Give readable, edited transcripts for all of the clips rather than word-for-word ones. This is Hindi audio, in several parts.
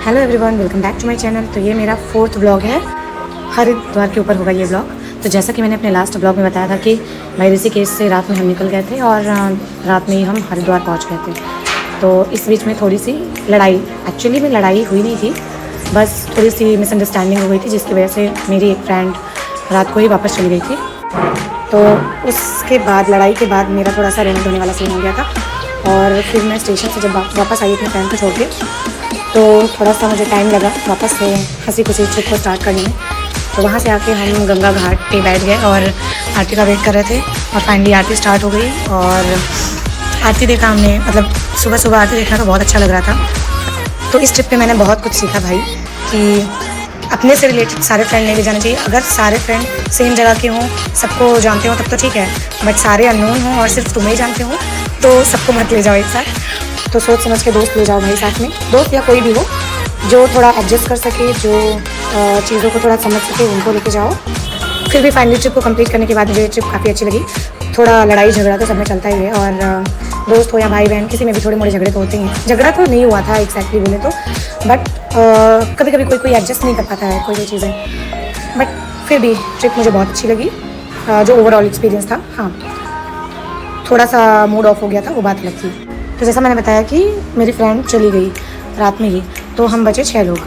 Hello everyone, welcome back to my channel. तो ये मेरा 4th ब्लॉग है। हरिद्वार के ऊपर होगा ये ब्लॉग। तो जैसा कि मैंने अपने लास्ट ब्लॉग में बताया था कि भाई ऋषिकेश से रात में हम निकल गए थे और रात में ही हम हरिद्वार पहुंच गए थे। तो इस बीच में थोड़ी सी लड़ाई, एक्चुअली में लड़ाई हुई नहीं थी, बस थोड़ी सी मिसअंडरस्टैंडिंग हो गई थी, जिसकी वजह से मेरी एक फ्रेंड रात को ही वापस चली गई थी। तो उसके बाद लड़ाई के बाद मेरा थोड़ा सा रोने धोने वाला सीन हो गया था और फिर मैं स्टेशन से जब वापस आई अपने फ्रेंड को छोड़ के, तो थोड़ा सा मुझे टाइम लगा वापस से हंसी खुशी ट्रिप को स्टार्ट करने में। तो वहाँ से आके हम गंगा घाट पे बैठ गए और आरती का वेट कर रहे थे और फाइनली आरती स्टार्ट हो गई और आरती देखा हमने। मतलब सुबह सुबह आरती देखना तो बहुत अच्छा लग रहा था। तो इस ट्रिप पे मैंने बहुत कुछ सीखा भाई, कि अपने से रिलेटेड सारे फ्रेंड नहीं ले जाने चाहिए। अगर सारे फ्रेंड सेम जगह के हों, सबको जानते हो तब तो ठीक है, बट सारे अननोन हों और सिर्फ तुम्हें ही जानते हो तो सबको मत ले जाओ एक साथ। तो सोच समझ के दोस्त ले जाओ भाई साथ में, दोस्त या कोई भी हो जो थोड़ा एडजस्ट कर सके, जो चीज़ों को थोड़ा समझ सके, उनको लेके जाओ। फिर भी फाइनली ट्रिप को कंप्लीट करने के बाद मुझे ट्रिप काफ़ी अच्छी लगी। थोड़ा लड़ाई झगड़ा तो सब में चलता ही है और दोस्त हो या भाई बहन, किसी में भी थोड़े मोड़े झगड़े तो होते ही हैं। झगड़ा तो नहीं हुआ था एक्जैक्टली बोले तो, बट कभी कभी कोई एडजस्ट नहीं कर पाता है कोई चीज़ें। बट फिर भी ट्रिप मुझे बहुत अच्छी लगी। जो ओवरऑल एक्सपीरियंस था, हाँ थोड़ा सा मूड ऑफ हो गया था, वो बात अलग थी। तो जैसा मैंने बताया कि मेरी फ्रेंड चली गई रात में ही, तो हम बचे 6 लोग।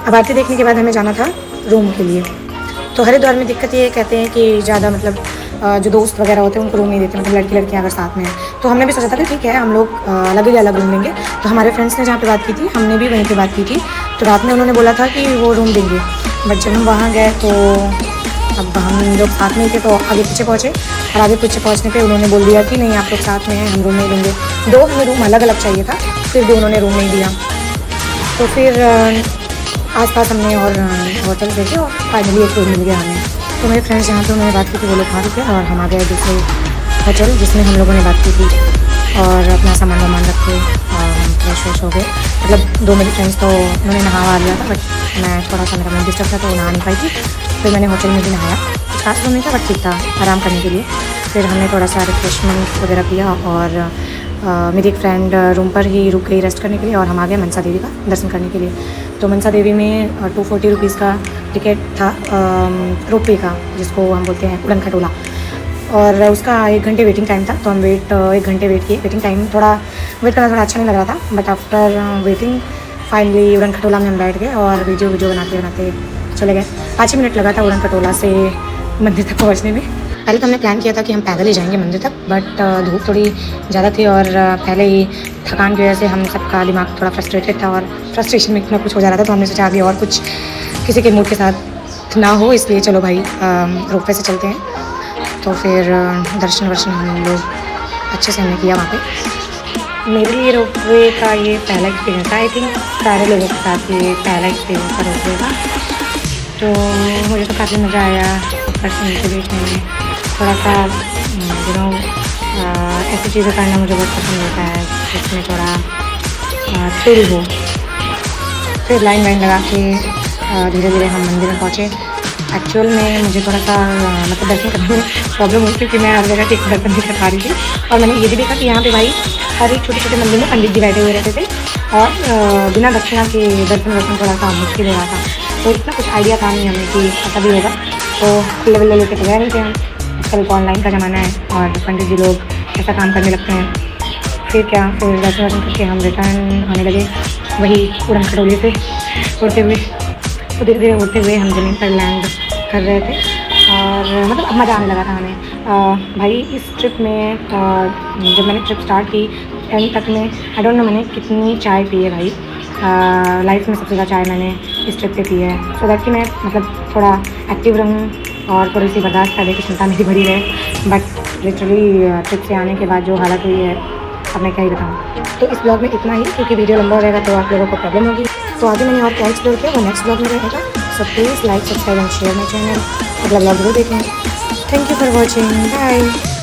अब आरती देखने के बाद हमें जाना था रूम के लिए। तो हरिद्वार में दिक्कत ये कहते हैं कि ज़्यादा मतलब जो दोस्त वगैरह होते हैं उनको रूम नहीं देते, मतलब लड़की लड़कियाँ अगर साथ में हैं। तो हमने भी सोचा था कि ठीक है हम लोग अलग ही अलग रूम लेंगे। तो हमारे फ्रेंड्स ने जहाँ पे बात की थी, हमने भी वहीं पे बात की थी। तो रात में उन्होंने बोला था कि वो रूम देंगे, बट जब हम वहाँ गए तो अब हम लोग साथ में थे तो आगे पीछे पहुँचे और आगे पीछे पहुँचने पे उन्होंने बोल दिया कि नहीं आप लोग साथ में हैं, हम रूम नहीं लेंगे। दो हमें रूम अलग अलग चाहिए था, फिर भी उन्होंने रूम नहीं दिया। तो फिर आसपास हमने और होटल देखे और फाइनली एक रूम मिल गया हमें। तो मेरे फ्रेंड्स जहाँ पे उन्होंने बात की थी वो लोग वहाँ रुके और हम आ गए दूसरे होटल जिसमें हम लोगों ने बात की थी और अपना सामान वामान रख के हम फ्रेश व्रेश हो गए। मतलब दो मेरी फ्रेंड्स तो उन्होंने नहा लिया था, बट मैं थोड़ा सा मेरा मन डिस्टर्ब था तो नहा नहीं पाई थी। फिर मैंने होटल में भी नहाया, कुछ खास रूम नहीं था बट ठीक था आराम करने के लिए। फिर हमने थोड़ा सा रिफ्रेशमेंट वगैरह किया और मेरी एक फ्रेंड रूम पर ही रुक गई रेस्ट करने के लिए और हम आ गए मनसा देवी का दर्शन करने के लिए। तो मनसा देवी में 240 रुपीज़ का टिकट था, रोपवे का जिसको हम बोलते हैं उड़न खटोला, और उसका 1 घंटे वेटिंग टाइम था। तो हम 1 घंटे वेट किए। वेटिंग टाइम थोड़ा वेट करना थोड़ा अच्छा नहीं लग रहा था, बट आफ्टर वेटिंग फाइनली उड़न खटोला में हम बैठ गए और वीडियो बनाते बनाते चले गए। 5 ही मिनट लगा था उड़न खटोला से मंदिर तक पहुँचने में। पहले तो हमने प्लान किया था कि हम पैदल ही जाएंगे मंदिर तक, बट धूप थोड़ी ज़्यादा थी और पहले ही थकान की वजह से हम सबका दिमाग थोड़ा फ्रस्ट्रेटेड था और फ्रस्ट्रेशन में इतना कुछ हो जा रहा था। तो हमने सोचा आगे और कुछ किसी के मूड के साथ ना हो, इसलिए चलो भाई रोपवे से चलते हैं। तो फिर दर्शन वर्शन हम लोग अच्छे से हमने किया वहाँ पे। मेरे लिए रोपवे का ये पहला एक्सपीरियंस था। आई थिंक सारे लोगों के साथ ये पहला एक्सपीरियंस था रोपवे का। तो मुझे तो काफ़ी मज़ा आया ऊपर से नीचे देखने में। थोड़ा सा ऐसी चीज़ें करना मुझे बहुत पसंद होता है जिसमें थोड़ा थ्रिल हो। फिर लाइन लगा के धीरे धीरे हम मंदिर में पहुँचे। एक्चुअल में मुझे थोड़ा सा मतलब दर्शन करने में प्रॉब्लम हुई क्योंकि मैं हर जगह ठीक दर्शन नहीं कर पा रही थी। और मैंने ये भी देखा कि यहाँ पे भाई हर एक छोटे छोटे मंदिर में पंडित जी बैठे हुए रहते थे और बिना दक्षिणा के दर्शन थोड़ा सा मुश्किल हो रहा था। तो इतना कुछ आइडिया था नहीं हमें कि ऐसा भी होगा, तो लेवल लेके तो गए नहीं थे हम। आजकल तो ऑनलाइन का ज़माना है और पंडित जी लोग ऐसा काम करने लगते हैं। फिर क्या, फिर दर्शन करके हम रिटर्न होने लगे वही उड़न खटोले से उड़ते हुए। तो धीरे धीरे उड़ते हुए हम ज़मीन पर लैंड कर रहे थे और मतलब अब मज़ा आने लगा था हमें। भाई इस ट्रिप में जब मैंने ट्रिप स्टार्ट की एंड तक में आई डोंट नो मैंने कितनी चाय पी है भाई। लाइफ में सबसे ज़्यादा चाय मैंने इस ट्रिप पे पी है, सो दैट कि मैं मतलब थोड़ा एक्टिव रहूँ और थोड़ी सी बर्दाश्त करने की क्षमता मेरी बढ़ी रहे। बट लिटरली ट्रिप से आने के बाद जो हालत हुई है अब मैं क्या ही बताऊँ। तो इस ब्लॉग में इतना ही, क्योंकि वीडियो लंबा हो जाएगा तो आप लोगों को प्रॉब्लम होगी। तो आगे मैंने और क्या एक्सप्लोर किया वो नेक्स्ट ब्लॉग में रहेगा। So please like subscribe and share my channel. अगला ब्लॉग जरूर देखें। Thank you for watching, bye.